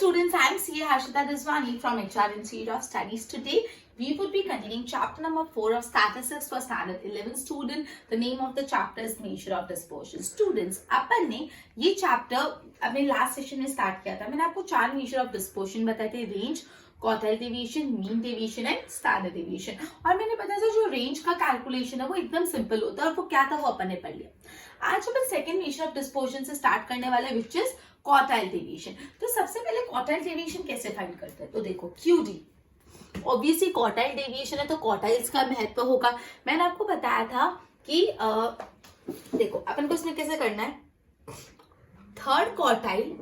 students, I am CA Harshita Rizwani from HR Institute of Studies. Today, we would be continuing chapter number 4 of Statistics for Standard 11 student. The name of the chapter is Measure of Dispersion. Students, अपन ने ये chapter अपने last session में start किया था. मैंने आपको 4 measure of dispersion बताए थे. Range, quartile deviation, mean deviation and standard deviation. और मैंने बताया था जो रेंज का कैलकुलेशन है वो एकदम सिंपल होता है और वो क्या था वो अपन ने पढ़ लिया. आज अपन सेकंड मेजर ऑफ डिस्पर्शन से स्टार्ट करने वाले विच इज क्वार्टाइल डेविएशन. तो सबसे पहले क्वार्टाइल डेविएशन कैसे फाइंड करते हैं, तो देखो QD ऑब्वियसली क्वार्टाइल डेविएशन है तो क्वार्टाइल्स का महत्व होगा. मैंने आपको बताया था कि देखो अपन को इसमें कैसे करना है, third quartile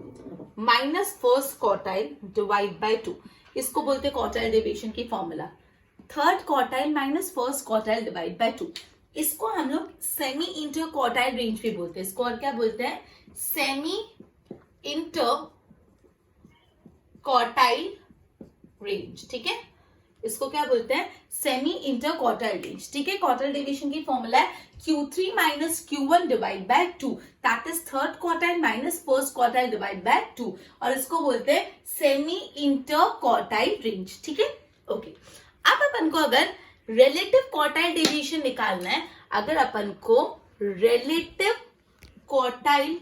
minus first quartile divide by 2. इसको बोलते हैं क्वार्टाइल डेविएशन की formula. Third quartile minus first quartile divide by 2. इसको हम लोग सेमी इंटर क्वार्टाइल रेंज भी बोलते हैं. इसको और क्या बोलते हैं, सेमी इंटर क्वार्टाइल रेंज. ठीक है, इसको क्या बोलते हैं, सेमी इंटर क्वार्टाइल रेंज. ठीक है, क्वार्टाइल डेविएशन की फॉर्मूला है Q3 minus Q1 divide by 2. That is third quartile minus first quartile divide by 2 और इसको बोलते हैं सेमी इंटर क्वार्टाइल रेंज. ठीक है, ओके. अब अपन को अगर रिलेटिव क्वार्टाइल डेविएशन निकालना है, अगर अपन को रिलेटिव क्वार्टाइल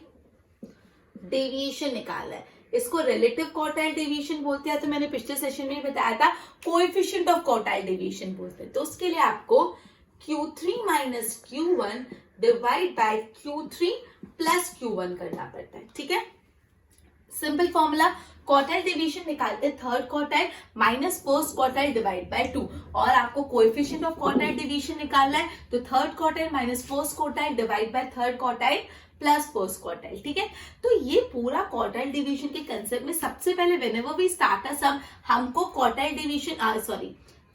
डेविएशन निकालना है, इसको रिलेटिव क्वार्टाइल डेविएशन बोलते हैं. तो मैंने पिछले सेशन में बताया था कोएफिशिएंट ऑफ क्वार्टाइल डेविएशन बोलते हैं. तो उसके लिए आपको Q3 minus Q1 divide by Q3 plus Q1 करना पड़ता है. ठीक है, सिंपल फॉर्मूला. क्वार्टाइल डेविएशन निकालते हैं third quartile minus first quartile divide by 2 और आपको कोएफिशिएंट ऑफ क्वार्टाइल डेविएशन निकालना है तो third quartile minus first quartile divide by third quartile plus first quartile. ठीक है, तो ये पूरा क्वार्टाइल डेविएशन के कंसेप्ट में सबसे पहले व्हेनेवर वी स्टार्ट अ सम हमको क्वार्टाइल डेविएशन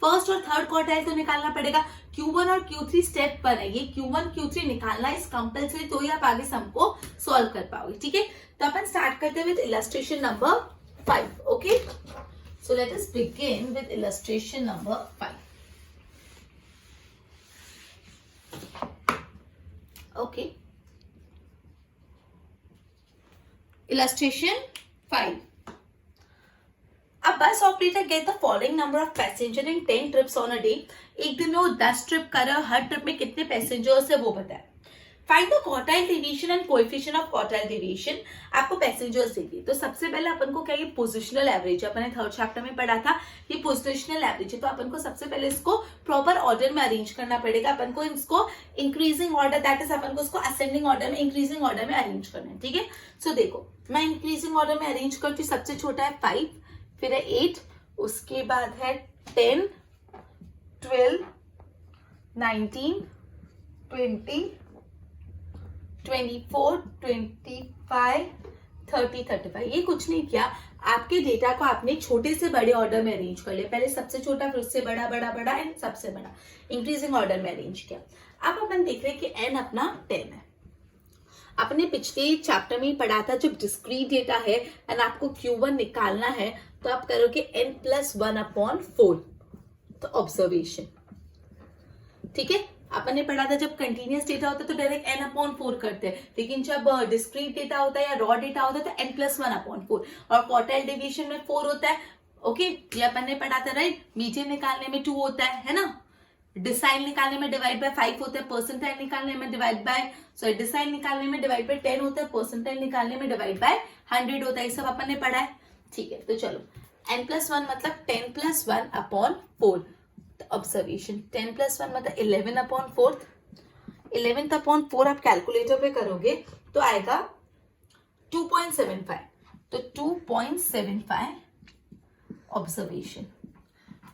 फर्स्ट और थर्ड क्वार्टाइल तो निकालना पड़ेगा. Q1 और Q3 स्टेप पर है, ये Q1 Q3 निकालना इज कंपल्सरी, तो ही आप आगे सम को सॉल्व कर पाओगे. ठीक है, तो अपन स्टार्ट करते हैं with illustration number 5. Okay, so let us begin with illustration number 5. Okay, illustration 5. A bus operator get the following number of passenger in 10 trips on a day. एक दिन में वो 10 ट्रिप कर रहा है, हर ट्रिप में कितने पैसेंजर्स है वो बताए. Find the quartile deviation and coefficient of quartile deviation. आपको पैसेंजर्स देती है तो सबसे पहले अपन को क्या, ये पोजिशनल एवरेज है, अपन ने थर्ड चैप्टर में पढ़ा था, ये पोजिशनल एवरेज है. तो अपन को सबसे पहले इसको प्रॉपर ऑर्डर में अरेंज करना पड़ेगा. अपन को इसको इंक्रीजिंग ऑर्डर, दैट इज अपन को इसको असेंडिंग ऑर्डर में, इंक्रीजिंग ऑर्डर में अरेंज करना है. ठीक है, सो देखो मैं इंक्रीजिंग ऑर्डर में अरेंज करती हूँ. सबसे छोटा है 5, फिर है 8, उसके बाद है 10, 12, 19, 20, 24, 25, 30, 35. ये कुछ नहीं किया, आपके डेटा को आपने छोटे से बड़े ऑर्डर में अरेंज कर लिया. पहले सबसे छोटा, फिर उससे बड़ा, बड़ा, बड़ा एंड सबसे बड़ा, इंक्रीजिंग ऑर्डर में अरेंज किया. अब अपन देख रहे हैं कि n अपना 10 है. आपने पिछले चैप्टर में ही पढ़ा था जब डिस्क्रीट डेटा है एंड आपको Q1 निकालना है तो आप करोगे n+1/4. तो ऑब्जर्वेशन. ठीक है, अपन ने पढ़ा था जब कंटिन्यूअस डेटा होता है तो डायरेक्ट n/4 करते हैं, लेकिन जब डिस्क्रीट डेटा होता है या रॉ डेटा होता है तो n+1/4 और क्वार्टाइल डेविएशन में 4 होता है. ओके, ये अपन ने पढ़ा था राइट. मीडियन निकालने में 2 होता है ना, डिसाइल निकालने में डिवाइड बाय 5 होता है, परसेंटाइल निकालने में डिवाइड बाय डिसाइल निकालने में डिवाइड बाय 10 होता है, परसेंटाइल निकालने में डिवाइड बाय 100 होता है. ये सब अपन ने पढ़ा है. ठीक है, तो चलो n+1 मतलब 10+1/4. ऑब्जर्वेशन 10+1 मतलब 11/4. 11/4 आप कैलकुलेटर पे करोगे तो आएगा 2.75. तो 2.75 ऑब्जर्वेशन.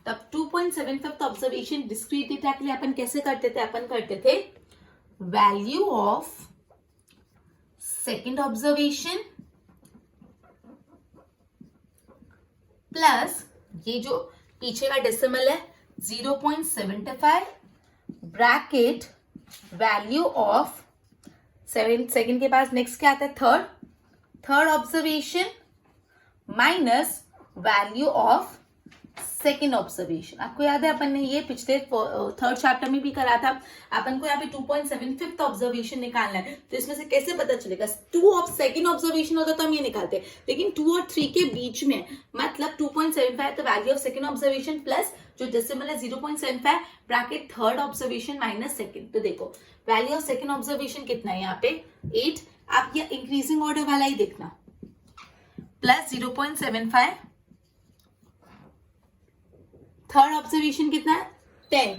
तब 2.75 तो ऑब्जर्वेशन डिस्क्रीट डेटा के लिए अपन कैसे करते थे, अपन करते the value of second observation plus ये जो पीछे का डेसिमल है 0.75 ब्रैकेट वैल्यू ऑफ सेकेंड के पास नेक्स्ट क्या आता है, third observation minus value of second observation. आपको याद है अपन ने ये पिछले थर्ड चैप्टर में भी करा था। अपन को यहाँ पे 2.75 ऑब्जर्वेशन निकालना है, तो इसमें से कैसे पता चलेगा? सेकेंड ऑब्जर्वेशन होता तो हम ये निकालते, लेकिन 2 और 3 के बीच में, मतलब 2.75 तो value of second observation plus जो डेसिमल है 0.75 bracket third observation minus second. तो देखो वैल्यू ऑफ सेकेंड ऑब्जर्वेशन कितना है यहाँ पे 8। आप ये इंक्रीजिंग ऑर्डर वाला ही देखना, प्लस 0.75, थर्ड ऑब्जर्वेशन कितना है 10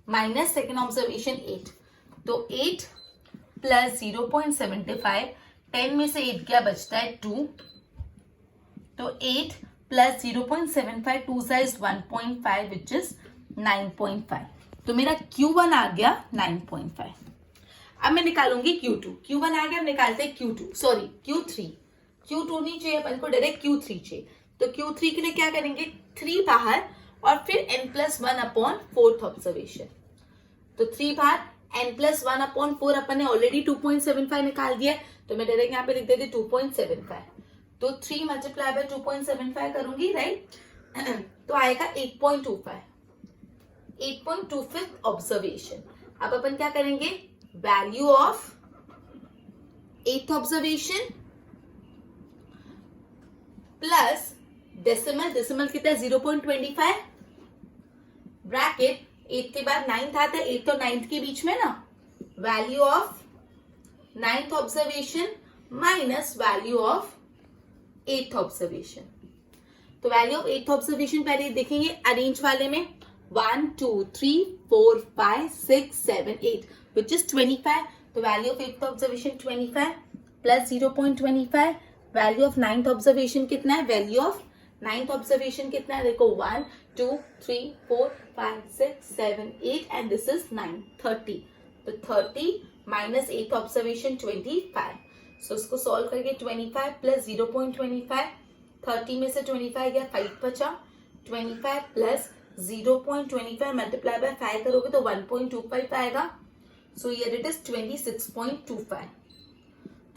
माइनस सेकेंड ऑब्जर्वेशन 8। तो 8 प्लस 0.75, 10 में से 8 क्या बचता है 2, तो 8 प्लस 0.75, 2 is 1.5 विच इज 9.5। तो मेरा Q1 आ गया 9.5। अब मैं निकालूंगी Q2। Q1 आ गया, अब निकालते हैं Q2, सॉरी Q3। Q2 नहीं चाहिए अपन को, डायरेक्ट Q3 चाहिए। तो Q3 के लिए क्या करेंगे, 3 बाहर और फिर n+1 अपॉन फोर्थ ऑब्जर्वेशन। तो 3 बाहर n+1 अपॉन 4, अपन ने ऑलरेडी 2.75 निकाल दिया है, तो मैं डायरेक्ट यहाँ पे लिख देती 2.75। तो 3 मल्टीप्लाई बाय 2.75 करूंगी, राइट? तो आएगा 8.25, 8.25 ऑब्जर्वेशन। अब अपन क्या करेंगे, value of 8th observation plus decimal, decimal कितना है 0.25 ब्रैकेट 8 के बाद 9th आता है, 8th और 9th के बीच में ना, value of 9th observation minus value of 8th observation. तो वैल्यू ऑफ 8th ऑब्जर्वेशन पहले देखेंगे अरेंज वाले में, 1 2 3 4 5 6 7 8 विच इज 25। तो value of 8th observation 25 plus 0.25, value of 9th observation कितना है, वैल्यू ऑफ 9th ऑब्जर्वेशन कितना है, देखो 1 2 3 4 5 6 7 8 एंड दिस इज 9, 30। तो 30 माइनस 8th ऑब्जर्वेशन 25। सो इसको सॉल्व करके 25 प्लस 0.25, 30 में से 25 गया, 5 बचा, 25 प्लस 0.25 मल्टीप्लाई बाय 5 करोगे तो 1.25 आएगा। So here it is 26.25।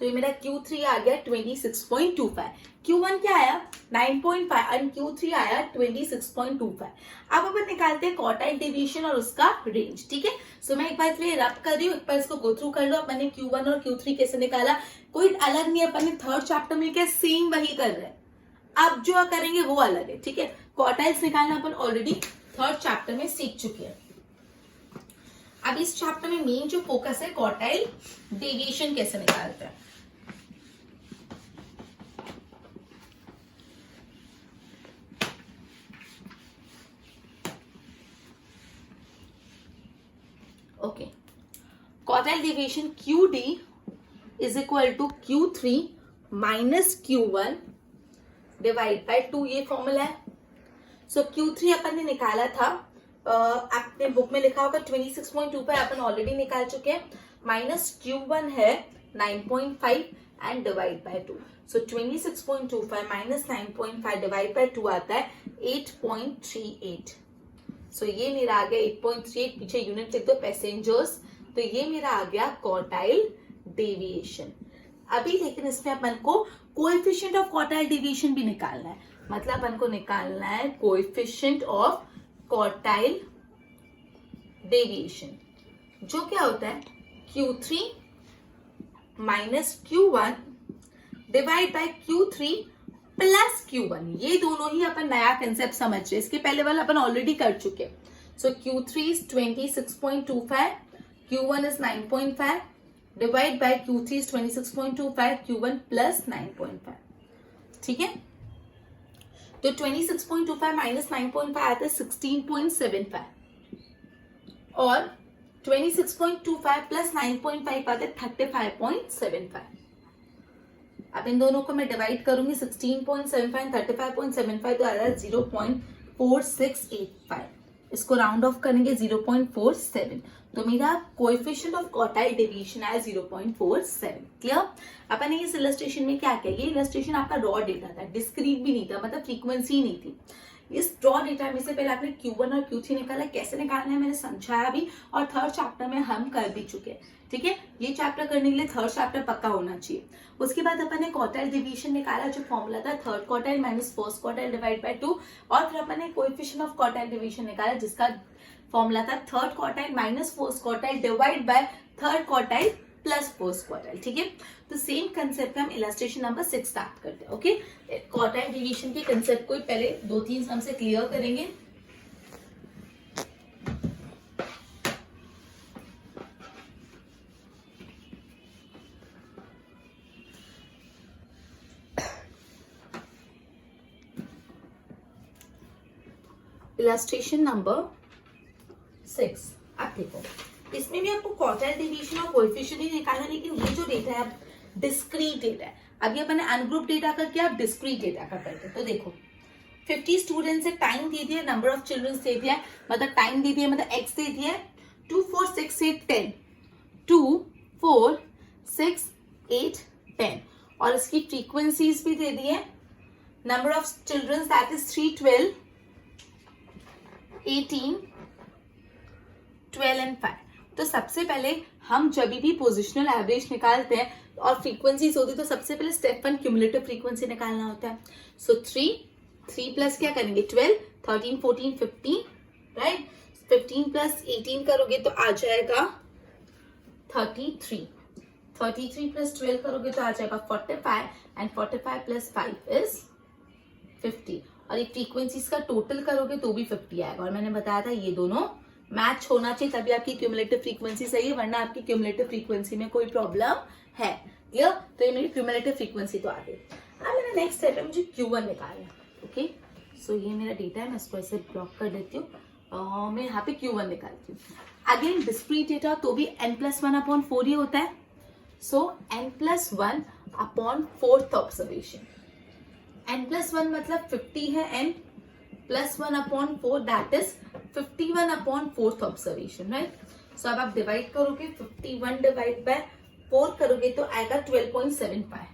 तो ये मेरा Q3 आ गया 26.25। Q1 क्या आया 9.5 एंड Q3 आया 26.25। अब अपन निकालते हैं क्वार्टाइल डिवीजन और उसका रेंज, ठीक है? सो मैं एक बार इसलिए रब कर रही हूँ, एक बार इसको गो थ्रू कर लो। अपन ने Q1 और Q3 कैसे निकाला, कोई अलग नहीं है, अपन ने थर्ड चैप्टर में क्या सेम वही कर रहे हैं, अब जो करेंगे वो अलग है, ठीक है? क्वार्टाइल्स निकालना अपन ऑलरेडी थर्ड चैप्टर में सीख चुके हैं। अब इस चैप्टर में मेन जो फोकस है क्वार्टाइल डेविएशन कैसे निकालते हैं। Okay, quartile deviation QD is equal to Q3 minus Q1 divide by 2, ये फॉर्मूला है। सो Q3 अपन ने निकाला था, आपने बुक में लिखा होगा 26.25, अपन ऑलरेडी निकाल चुके हैं, माइनस Q1 है 9.5 and divide by 2। So 26.25 minus 9.5 divide by 2 आता है 8.38। सो ये मेरा आ गया 8.38, पीछे यूनिट लिख दो पैसेंजर्स। तो ये मेरा आ गया क्वार्टाइल डेविएशन। अभी लेकिन इसमें अपन को कोएफिशिएंट ऑफ क्वार्टाइल डेविएशन भी निकालना है, मतलब अपन को निकालना है कोएफिशिएंट ऑफ क्वार्टाइल डेविएशन, जो क्या होता है Q3 minus Q1 divide by Q3 plus Q1। ये दोनों ही अपन नया कंसेप्ट समझ रहे, इसके पहले वाला अपन ऑलरेडी कर चुके। सो Q3 is 26.25, Q1 is 9.5 divide by Q3 is 26.25, Q1 plus 9.5, ठीक है? तो 26.25 माइनस 9.5 आता है 16.75 और 26.25 प्लस 9.5 आता है 35.75। अब इन दोनों को मैं डिवाइड करूंगी 16.75 35.75, तो आ रहा है 0.4685। इसको राउंड ऑफ करेंगे 0.47, तो मेरा कोएफिशिएंट ऑफ क्वार्टाइल डेविएशन आया 0.47। क्लियर? अपन ने इस इलस्ट्रेशन में क्या किया, ये इलस्ट्रेशन आपका रॉ डेटा था, डिस्क्रीट भी नहीं था, मतलब फ्रीक्वेंसी नहीं थी। इस ड्रॉ डेटा में से पहले आपने Q1 और Q3 निकाला, कैसे निकालना है मैंने समझाया भी और थर्ड चैप्टर में हम कर भी चुके हैं, ठीक है। ये चैप्टर करने के लिए थर्ड चैप्टर पक्का होना चाहिए। उसके बाद अपन ने क्वार्टाइल डिवीजन निकाला, जो फॉर्मूला था third quartile minus first quartile divide by 2, और फिर अपन ने कोएफिशिएंट ऑफ क्वार्टाइल डिवीजन निकाला, जिसका फॉर्मूला था third quartile minus fourth quartile divide by third quartile plus fourth quartile, ठीक है। तो सेम कंसेप्ट पे हम इलस्ट्रेशन नंबर 6 स्टार्ट करते हैं, ओके। क्वार्टाइल डिवीजन के कंसेप्ट को पहले 2-3 सम से क्लियर करेंगे। इलस्ट्रेशन नंबर 6, आप देखो इसमें भी आपको क्वार्टाइल डिवीजन और कोएफिशिएंट ही निकालना है, लेकिन ये जो डेटा है अब डिस्क्रीट डेटा है। अभी अपन ने अनग्रुप डेटा करके आप डिस्क्रीट डेटा का करते हैं। तो देखो 50 स्टूडेंट्स से टाइम दे दिया, नंबर ऑफ चिल्ड्रन दे दिया, मतलब टाइम दे दिया, मतलब एक्स दे दिया 2 4 6 8 10, 2 4 6 8 10, और इसकी फ्रीक्वेंसीज भी दे दी है। Number of children that is 3 12 18 12 and 5। तो सबसे पहले हम जब भी पोजिशनल एवरेज निकालते हैं और फ्रीक्वेंसीज होती है, तो सबसे पहले स्टेप 1 क्यूमुलेटिव फ्रीक्वेंसी निकालना होता है। सो 3 प्लस क्या करेंगे 12, 13 14 15, राइट। 15 प्लस 18 करोगे तो आ जाएगा 33, 33 प्लस 12 करोगे तो आ जाएगा 45, एंड 45 प्लस 5 इज 50, और ये फ्रीक्वेंसीज का टोटल करोगे तो भी 50 आएगा। और मैंने बताया था ये दोनों मैच होना चाहिए, तभी आपकी क्यूमुलेटिव फ्रीक्वेंसी सही है, वरना आपकी क्यूमुलेटिव फ्रीक्वेंसी में कोई प्रॉब्लम है। क्लियर? तो ये मेरी क्यूमुलेटिव फ्रीक्वेंसी तो आ गई। अब मेरा नेक्स्ट स्टेप है मुझे Q1 निकालना, ओके। सो ये मेरा डेटा है, मैं इसको ऐसे ब्लॉक कर देती हूँ। मैं यहाँ पे Q1 निकालती हूँ। अगेन डिस्क्रीट डेटा तो भी n+1/4 ही होता है। सो n+1/4th ऑब्जर्वेशन, n+1 मतलब 50 है, n+1/4 that is 51/4th observation, right. So अब आप डिवाइड करोगे, 51 डिवाइड बाय 4 करोगे तो आएगा 12.75,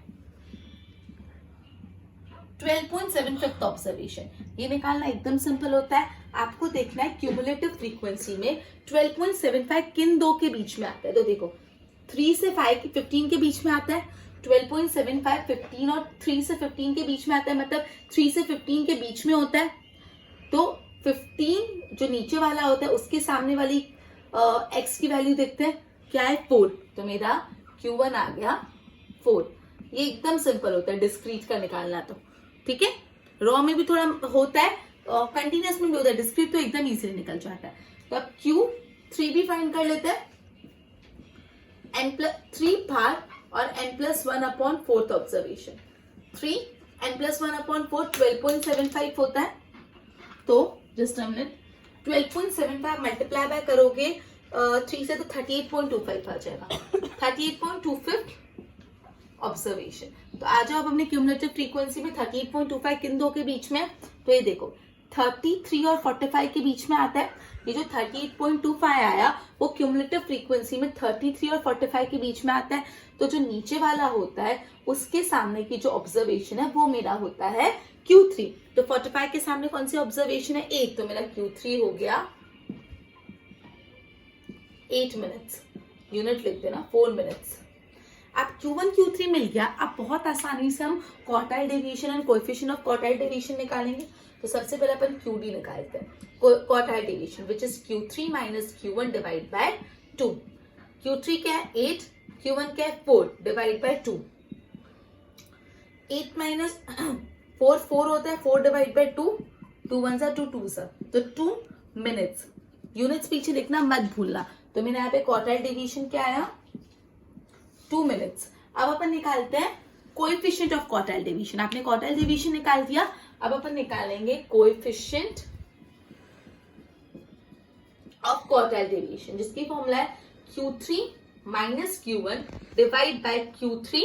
12.75th ऑब्जर्वेशन। ये निकालना एकदम सिंपल होता है। आपको देखना है क्यूमुलेटिव फ्रीक्वेंसी में 12.75 किन दो के बीच में आता है। तो देखो 3 से 15 के बीच में आता है, 12.75 15 और 3 से 15 के बीच में आता है, मतलब 3 से 15 के बीच में होता है। तो 15 जो नीचे वाला होता है उसके सामने वाली x की वैल्यू देखते हैं, क्या है 4, तो मेरा Q1 आ गया 4। ये एकदम सिंपल होता है डिस्क्रीट का निकालना, तो ठीक है। रॉ में भी थोड़ा होता है, कंटिन्यूअस में भी होता है, डिस्क्रीट तो एकदम इजीली निकल जाता है। तो अब Q3 भी फाइंड कर लेते हैं, n+3 भाग और n+1/4th ऑब्जर्वेशन, 3 n+1/4 12.75 होता है। तो just a minute, 12.75 multiply by करोगे 3 से तो 38.25 आ जाएगा, 38.25 ऑब्जर्वेशन। तो आ जाओ अब हमने क्यूमुलेटिव फ्रीक्वेंसी में 38.25 किन दो के बीच में, तो ये देखो 33 और 45 के बीच में आता है। ये जो 38.25 आया वो क्यूमुलेटिव फ्रीक्वेंसी में 33 और 45 के बीच में आता है। तो जो नीचे वाला होता है उसके सामने की जो ऑब्जर्वेशन है वो मेरा होता है Q3। तो 45 के सामने कौन सी ऑब्जर्वेशन है, 1, तो मेरा Q3 हो गया 8 मिनट्स, यूनिट लिख देना 4 मिनट्स। अब Q1 Q3 मिल गया। अब बहुत आसानी से हम quartile division and coefficient of quartile division निकालेंगे। तो सबसे पहले अपन QD निकालते हैं, quartile division, which is Q3 minus Q1 divide by 2। Q3 क्या है 8, Q1 क्या है 4 डिवाइड बाय 2। 8 माइनस 4 4 होता है, 4 डिवाइड बाय 2, 2 1 सा 2 2 सा, तो 2 मिनट्स। यूनिट्स पीछे लिखना मत भूलना। तो मैंने यहाँ पे क्वार्टाइल डिवीजन क्या आया 2 मिनट्स। अब अपन निकालते हैं कोएफिशिएंट ऑफ क्वार्टाइल डिवीजन। आपने क्वार्टाइल डिवीजन निकाल दिया, अब अपन निकालेंगे कोएफिशिएंट ऑफ क्वार्टाइल डिवीजन, जिसकी फॉर्मूला है Q3 minus Q1 divide by Q3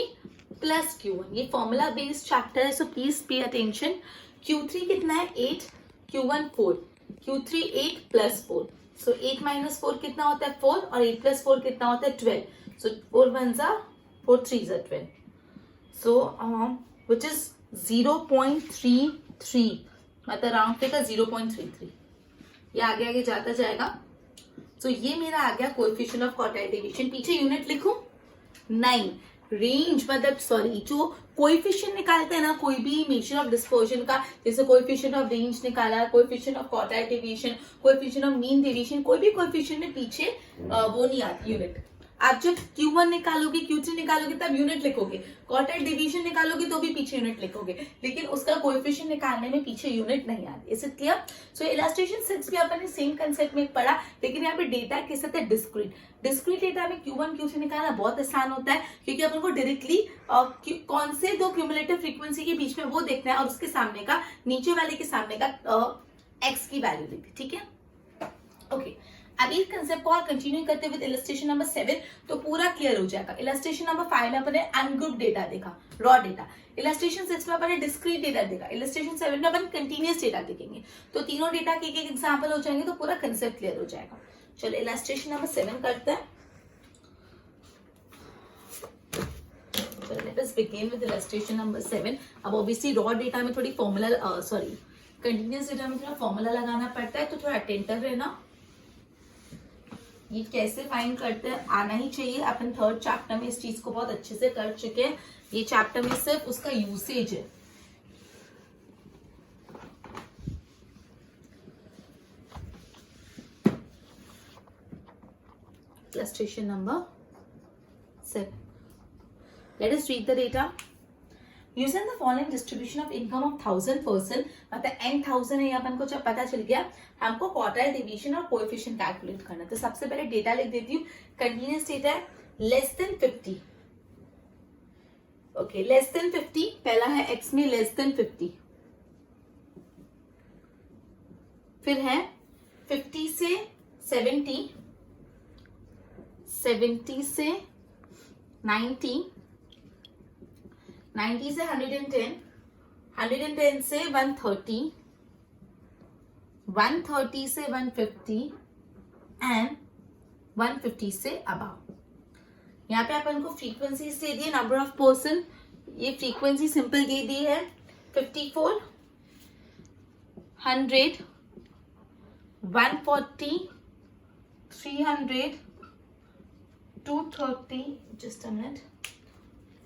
plus Q1। ये फॉर्मूला बेस्ड चैप्टर है, so please pay attention. Q3 कितना है 8, Q1 4, Q3 8 प्लस 4, सो 8 माइनस 4 कितना होता है 4, और 8 प्लस 4 कितना होता है 12, so 4 1 सा 4 3 सा 12, so which is 0.33 मतलब राउंड फिगर 0.33, ये आगे आगे जाता जाएगा। तो ये मेरा आ गया कोएफिशिएंट ऑफ क्वार्टाइल डेविएशन। पीछे यूनिट लिखूं? नहीं, रेंज मतलब सॉरी, जो कोएफिशिएंट निकालते हैं ना कोई भी मेजर ऑफ डिस्पर्जन का, जैसे कोएफिशिएंट ऑफ रेंज निकाला, coefficient of quartile deviation, coefficient of mean deviation, कोई भी कोएफिशिएंट में पीछे वो नहीं आती यूनिट। आप जब Q1 निकालोगे, Q3 निकालोगे तब यूनिट लिखोगे, क्वार्टाइल डिवीजन निकालोगे तो भी पीछे यूनिट लिखोगे, लेकिन उसका कोएफिशिएंट निकालने में पीछे यूनिट नहीं आती। Is it clear? So illustration 6 भी अपन ने सेम कंसेप्ट में पढ़ा, लेकिन यहाँ पे डेटा किस है? डिस्क्रीट। डिस्क्रीट डेटा में Q1 Q3 निकालना बहुत आसान होता है, क्योंकि अपन को डायरेक्टली कौन से दो क्यूमुलेटिव फ्रीक्वेंसी के बीच में वो देखना है और उसके सामने का, नीचे वाले के सामने का एक्स की वैल्यू देखी। ठीक है, ओके। अब इस कंसेप्ट को और कंटिन्यू करते हुए इलस्ट्रेशन नंबर 7 तो पूरा क्लियर हो जाएगा। इलस्ट्रेशन नंबर 5 में अपने अनग्रुप डेटा देखा, रॉ डेटा। इलस्ट्रेशन 6 में अपने डिस्क्रीट डेटा देखा। इलस्ट्रेशन 7 में अपन कंटीन्यूअस डेटा देखेंगे। तो तीनों डेटा के एक एग्जांपल हो जाएंगे तो पूरा कंसेप्ट क्लियर हो जाएगा। चलो इलस्ट्रेशन नंबर 7 करते हैं। चलो let us begin with illustration number 7। अब ऑब्वियसली रॉ डेटा में थोड़ी फॉर्मूला सॉरी कंटीन्यूअस डेटा में थोड़ा फॉर्मूला लगाना पड़ता है, तो थोड़ा अटेंटिव रहना। ये कैसे फाइंड करते हैं आना ही चाहिए। अपन थर्ड चैप्टर में इस चीज को बहुत अच्छे से कर चुके हैं, ये चैप्टर में सिर्फ उसका यूसेज है। Illustration number 7, let us read the data. Using the following distribution of income of 1000 person, मतलब n1000 है, अपन को जब पता चल गया हमको क्वार्टाइल डिवीजन और कोएफिशिएंट कैलकुलेट करना। तो सबसे पहले डेटा लिख देती हूँ। कंटीन्यूअस डेटा है less than 50, okay, less than 50 पहला है x में लेस देन 50, फिर है 50 से 70, 70 से 90, 90 से 110, 110 से 130, 130 से 150 एंड 150 से अबाव। यहाँ पे अपन को फ्रीक्वेंसी दे दी है, नंबर ऑफ पर्सन, ये फ्रीक्वेंसी सिंपल दे दी है 54, 100, 140, 300, 230, जस्ट अ मिनट,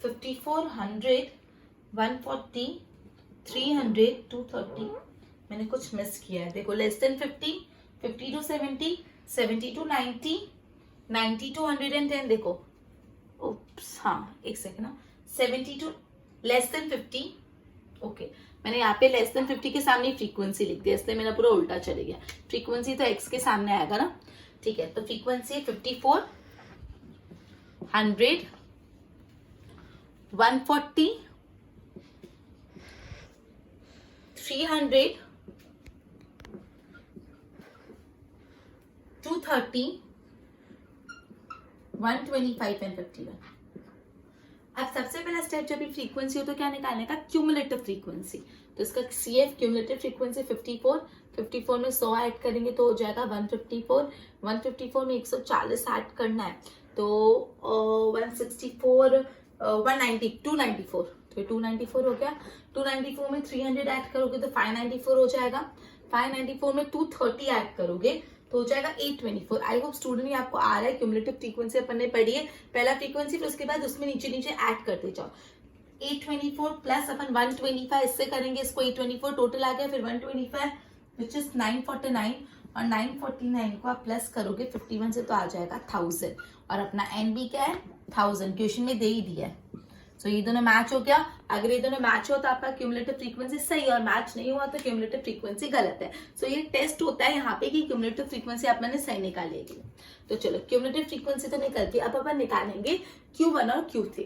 54, 100, 140, 300, 230। मैंने कुछ मिस किया है, देखो less than 50, 50 to 70, 70 to 90, 90 to 110, देखो उप्स, हाँ एक सेकेंड ना, 70 टू लेस देन 50, ओके। मैंने यहाँ पे लेस देन 50 के सामने फ्रीक्वेंसी लिख दिया, इसलिए मेरा पूरा उल्टा चले गया। फ्रीक्वेंसी तो एक्स के सामने आएगा ना, ठीक है। तो फ्रीक्वेंसी 54, 100, 140, 300, 230, 125 एंड 51। अब सबसे पहला स्टेप जब भी फ्रीक्वेंसी हो तो क्या निकालने का? Cumulative frequency. तो इसका CF क्यूमुलेटिव फ्रीक्वेंसी 54, 54 में 100 ऐड करेंगे तो हो जाएगा 154, 154 में 140 ऐड करना है तो 164, 190, 294, तो 294 हो गया। 294 में 300 ऐड करोगे तो 594 हो जाएगा। 594 में 230 ऐड करोगे तो हो जाएगा 824। आई होप स्टूडेंट ये आपको आ रहा है। क्यूमुलेटिव फ्रीक्वेंसी अपन ने पढ़ी है, पहला फ्रीक्वेंसी फिर उसके बाद उसमें नीचे नीचे ऐड करते जाओ। 824 प्लस अपन 125 इससे करेंगे, इसको 824 टोटल आ गया, फिर 125 विच इज 949 और 949 को आप प्लस करोगे 51 से तो आ जाएगा 1000 और अपना एन भी क्या है 1000, क्वेश्चन में दे ही दिया है। सो ये दोनों मैच हो गया। अगर ये दोनों मैच हो तो आपका क्यूमुलेटिव फ्रीक्वेंसी सही और मैच नहीं हुआ तो क्यूमुलेटिव फ्रीक्वेंसी गलत है। सो ये टेस्ट होता है यहाँ पे कि क्यूमुलेटिव फ्रीक्वेंसी आप मैंने सही निकालेगी। तो चलो क्यूमुलेटिव फ्रीक्वेंसी तो निकल के अब अपन निकालेंगे Q1 और Q3।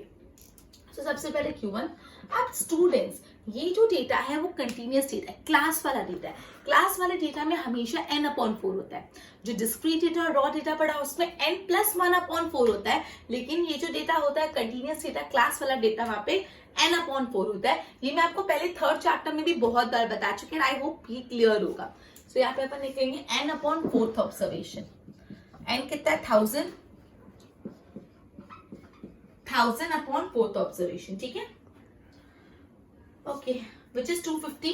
तो सबसे पहले Q1। अब स्टूडेंट्स ये जो डेटा है वो कंटिन्यूअस डेटा है, क्लास वाला डेटा है। क्लास वाले डेटा में हमेशा n/4 होता है। जो डिस्क्रीट डेटा और रॉ डेटा पढ़ा उसमें n+1/4 होता है, लेकिन ये जो डेटा होता है कंटिन्यूअस डेटा क्लास वाला डेटा वहां पे n/4 होता है। ये मैं आपको pहले थर्ड चैप्टर में भी बहुत बार बता चुके हैं। आई होप ये क्लियर होगा। सो यहाँ पे अपन लिखेंगे n/4 ऑब्जर्वेशन। n कितना है 1000, 1000/4 ऑब्जर्वेशन, ठीक है। ओके, विच इज 250,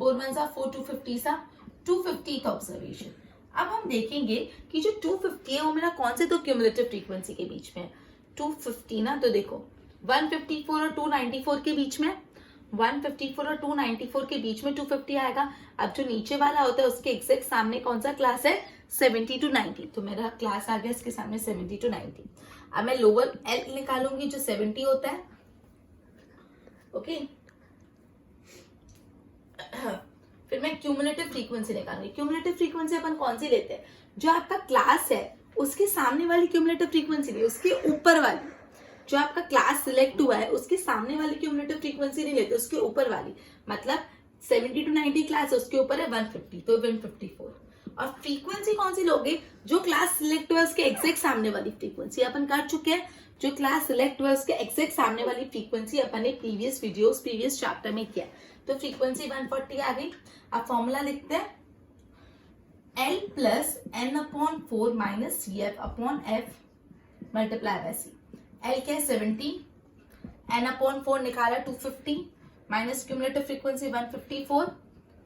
4 1 सा 4, 250 सा 250th ऑब्जर्वेशन। अब हम देखेंगे कि जो 250 है वो मेरा कौन से दो क्यूमुलेटिव फ्रीक्वेंसी के बीच में है। 250 ना, तो देखो 154 और 294 के बीच में, 154 और 294 के बीच में 250 आएगा। अब जो नीचे वाला होता है उसके एग्जैक्ट सामने कौन सा क्लास है, 70 to 90, तो मेरा क्लास आ गया इसके सामने 70 to 90। अब मैं लोअर एल निकालूंगी जो 70 होता है, ओके। फिर मैं क्यूमुलेटिव फ्रीक्वेंसी निकालूंगी। क्यूमुलेटिव फ्रीक्वेंसी अपन कौन सी लेते हैं, जो आपका क्लास है उसके सामने वाली क्यूमुलेटिव फ्रीक्वेंसी नहीं, उसके ऊपर वाली। जो आपका क्लास सिलेक्ट हुआ है उसके सामने वाली क्यूमुलेटिव फ्रीक्वेंसी नहीं लेते, उसके ऊपर वाली। मतलब 70 to 90 क्लास है, उसके ऊपर है 150, तो 154। और फ्रीक्वेंसी कौन सी लोगे, जो क्लास सिलेक्ट हुआ है उसके एग्जैक्ट सामने वाली फ्रीक्वेंसी अपन कर चुके हैं। जो क्लास सिलेक्ट हुआ है उसके एग्जैक्ट सामने वाली फ्रीक्वेंसी अपन ने प्रीवियस वीडियोस प्रीवियस चैप्टर में किया, तो फ्रीक्वेंसी 140 आ गई। अब फॉर्मूला लिखते हैं, L plus n/4 minus CF/F multiply by C। L क्या है 70, n/4 निकाला 250, माइनस क्यूमुलेटिव फ्रीक्वेंसी 154,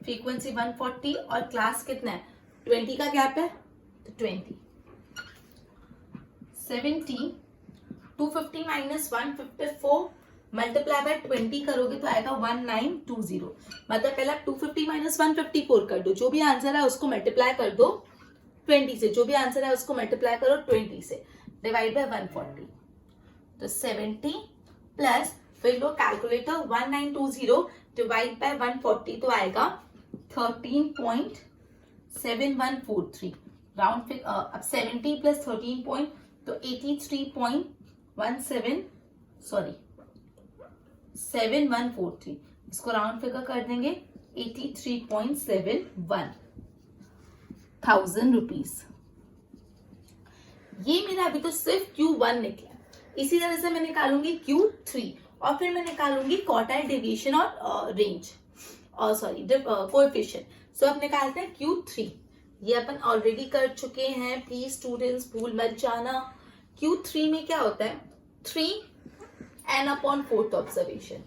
फ्रीक्वेंसी 140 और क्लास कितना है 20 का गैप है, तो 20। 70 250 माइनस 154 मल्टीप्लाई बाय 20 करोगे तो आएगा 1920। मतलब पहले 250 माइनस 154 कर दो, जो भी आंसर है उसको मल्टीप्लाई कर दो 20 से, जो भी आंसर है उसको मल्टीप्लाई करो 20 से, डिवाइड बाय 140, तो 70 प्लस फिर लो कैलकुलेटर 1920 डिवाइड बाय 140 तो आएगा 13.7143 राउंड। फिर अब 70 प्लस 13 पॉइंट तो 83.17 सॉरी 7143, इसको राउंड फिगर कर देंगे 83.71 थाउजेंड रुपीज। ये मेरा अभी तो सिर्फ Q1 निकला। इसी तरह से मैं निकालूंगी Q3 और फिर मैं निकालूंगी क्वार्टाइल डेविएशन और रेंज और सॉरी कोएफिशिएंट। सो अब निकालते हैं Q3। ये अपन ऑलरेडी कर चुके हैं, प्लीज स्टूडेंट्स भूल मत जाना। Q3 में क्या होता है 3n/4 ऑब्जर्वेशन,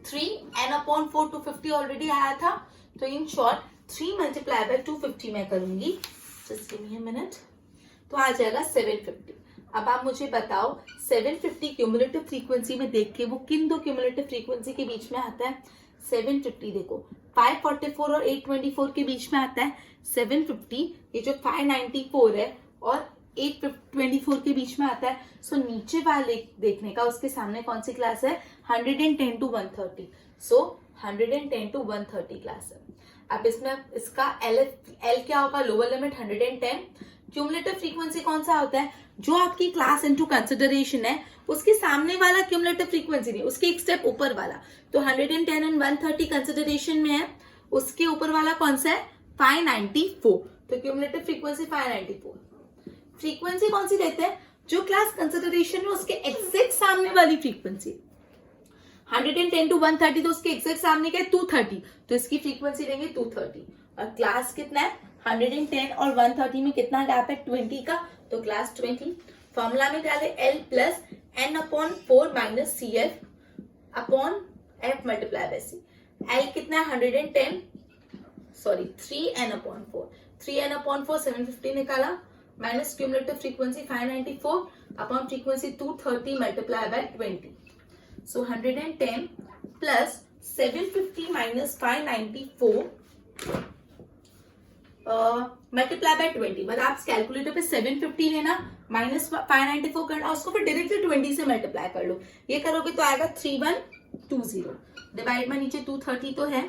3n/4 250 ऑलरेडी आया था, तो इन शॉर्ट 3 मल्टीप्लाई बाय 250 मैं करूंगी, just give me a minute, तो आ जाएगा 750। अब आप मुझे बताओ 750 क्यूमुलेटिव फ्रीक्वेंसी में देख के वो किन दो क्यूमुलेटिव फ्रीक्वेंसी के बीच में आता है। 750 देखो 544 और 824 के बीच में आता है। 750 ये जो 594 है और 824 के बीच में आता है। सो नीचे वाले देखने का उसके सामने कौन सी क्लास है 110 to 130, सो 110 to 130 क्लास है। अब इसमें इसका एल क्या होगा, लोअर लिमिट 110। क्यूमुलेटिव फ्रीक्वेंसी कौन सा होता है, जो आपकी क्लास इनटू कंसिडरेशन है उसके सामने वाला क्यूमुलेटिव फ्रीक्वेंसी नहीं, उसके एक स्टेप ऊपर वाला। तो 110 एंड 130 कंसिडरेशन में है, उसके ऊपर वाला कौन सा है 594, तो क्यूमुलेटिव फ्रीक्वेंसी 594। फ्रीक्वेंसी कौन सी देते हैं, जो क्लास कंसिडरेशन में उसके एग्जैक्ट सामने वाली फ्रीक्वेंसी। 110 to 130 तो उसके एग्जैक्ट सामने क्या है 230, तो इसकी फ्रीक्वेंसी लेंगे 230। और क्लास कितना है 110 और 130 में कितना गैप है 20 का, तो क्लास 20। फॉर्मूला में डाले L plus n/4 minus CF/F multiply by C। L कितना है 110 सॉरी 3n/4, 3n/4 750 निकाला minus cumulative frequency 594 upon frequency 230 multiply by 20, so 110 plus 750 minus 594 multiply by 20। मतलब आप कैलकुलेटर पे 750 लेना माइनस 594 करना, उसको फिर डायरेक्टली 20 से मल्टीप्लाई कर लो। ये करोगे तो आएगा 3120, डिवाइड में नीचे 230 तो है,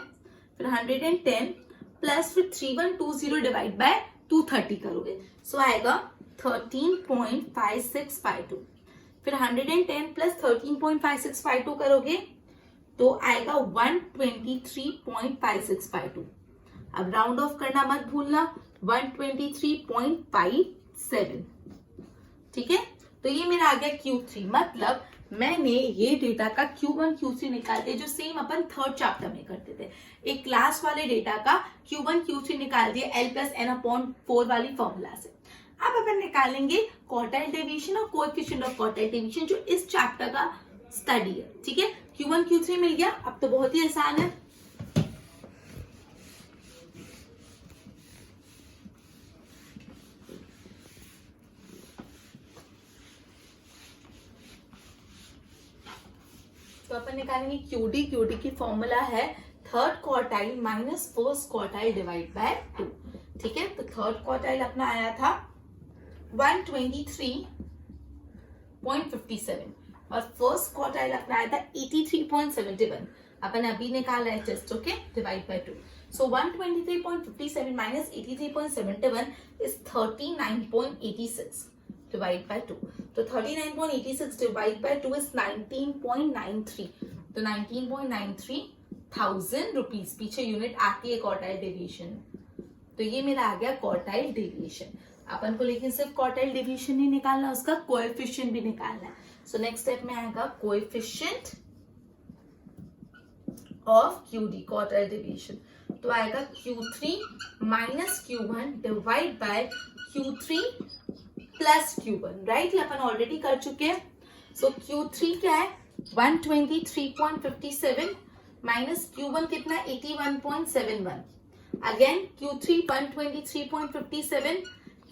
फिर 110 प्लस फिर 3120 डिवाइड बाय 230 करोगे, सो आएगा 13.5652। फिर 110 प्लस 13.5652 करोगे तो आएगा 123.5652। अब राउंड ऑफ करना मत भूलना, 123.57, ठीक है। तो ये मेरा आ गया Q3। मतलब मैंने ये डेटा का Q1 Q3 निकालते जो सेम अपन थर्ड चैप्टर में करते थे, एक क्लास वाले डेटा का Q1 Q3 निकाल दिया L प्लस n/4 वाली फॉर्मूला से। अब अपन निकालेंगे क्वार्टाइल डेविएशन और कोएफिशिएंट ऑफ क्वार्टाइल डेविएशन जो इस चैप्टर का स्टडी है, ठीक है। Q1 Q3 मिल गया, अब तो बहुत ही आसान है। तो अपन निकालेंगे क्यूडी. क्यूडी की फॉर्मूला है third quartile minus first quartile divide by 2. ठीक है, तो थर्ड क्वार्टाइल अपना आया था 123.57 और फर्स्ट क्वार्टाइल अपना आया था 83.71. अपन अभी निकाला है just. Okay, divide by 2. So 123.57 minus 83.71 is 39.86 divided by 2. So 39.86 divided by 2 is 19.93. तो 19.93 थाउजेंड रुपीज पीछे यूनिट आती है क्वार्टाइल डेविएशन. तो ये मेरा आ गया क्वार्टाइल डेविएशन. अपन को लेकिन सिर्फ क्वार्टाइल डेविएशन नहीं निकालना, उसका कोएफिशिएंट भी निकालना है. सो नेक्स्ट स्टेप में आएगा coefficient of QD quartile deviation. तो आएगा Q3 minus Q1 divide by Q3 plus Q1. Right, ये अपन ऑलरेडी कर चुके हैं. सो Q3 क्या है 123.57 माइनस Q1 कितना 81.71. अगेन Q3 123.57,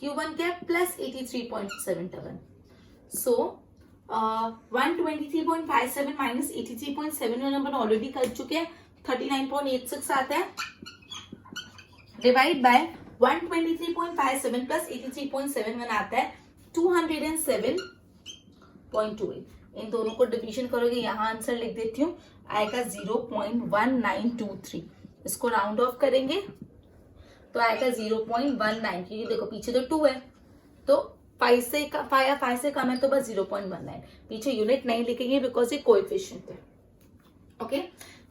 Q1 क्या प्लस 83.77. सो 123.57 माइनस 83.71 अपन ऑलरेडी कर चुके हैं. 39.86 आता है डिवाइड बाय 123.57 प्लस 83.71 आता है 207.28. इन दोनों को डिवीजन करोगे, यहाँ आंसर लिख देती हूँ, आएगा 0.1923. इसको राउंड ऑफ करेंगे तो आएगा 0.19, क्योंकि देखो पीछे तो 2 है तो 5 से कम है तो बस 0.19. पीछे यूनिट नहीं लिखेंगे बिकॉज ये कोएफिशिएंट है. ओके,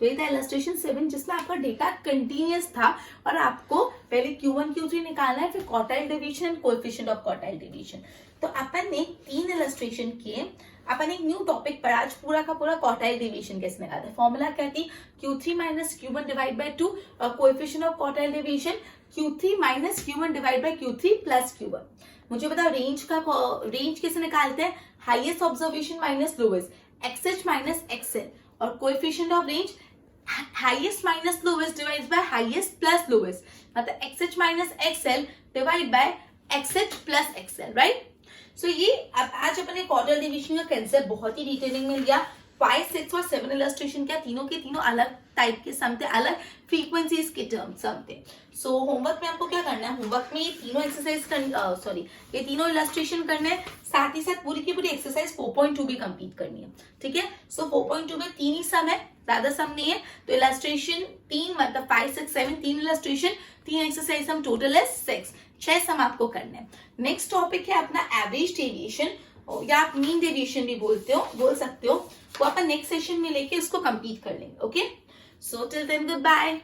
तो ये था इलस्ट्रेशन 7 जिसमें आपका डेटा कंटिन्यूअस था और आपको पहले Q1 Q3 निकालना है, फिर quartile division, coefficient of quartile division. तो अपन ने 3 इलस्ट्रेशन किए. अपन एक न्यू टॉपिक पर आज पूरा का पूरा क्वार्टाइल डिवीजन कैसे निकालते हैं. फॉर्मूला क्या थी Q3 minus Q1 divide by 2 और coefficient of quartile division Q3 minus Q1 divide by Q3 plus Q1. मुझे बताओ रेंज कैसे निकालते हैं. Highest observation minus lowest, XH minus XL और coefficient of range highest minus lowest divide by highest plus lowest, मतलब XH minus XL divide by XH plus XL. Right, so ये आज अपने क्वार्टाइल डिवीजन का concept बहुत ही detailing में लिया. 5, 6 और 7 इलस्ट्रेशन क्या तीनों के तीनों अलग टाइप के सम थे, अलग फ्रीक्वेंसीज के टर्म सम थे. सो होमवर्क में आपको क्या करना है, होमवर्क में ये तीनों एक्सरसाइज ये तीनों इलस्ट्रेशन करने हैं, साथ ही साथ पूरी की पूरी एक्सरसाइज 4.2 भी कंप्लीट करनी है. ठीक है, सो 4.2 में 3 ही सम है, ज्यादा सम नहीं है. तो इलस्ट्रेशन 3 मतलब 5, 6, 7 3 इलस्ट्रेशन 3 एक्सरसाइज सम टोटल है 6 सम आपको करने हैं. नेक्स्ट टॉपिक है अपना एवरेज डेविएशन या आप मीन डेविएशन भी बोल सकते हो. वो अपन नेक्स्ट सेशन में लेके इसको कंप्लीट कर लेंगे. Okay, so till then good bye.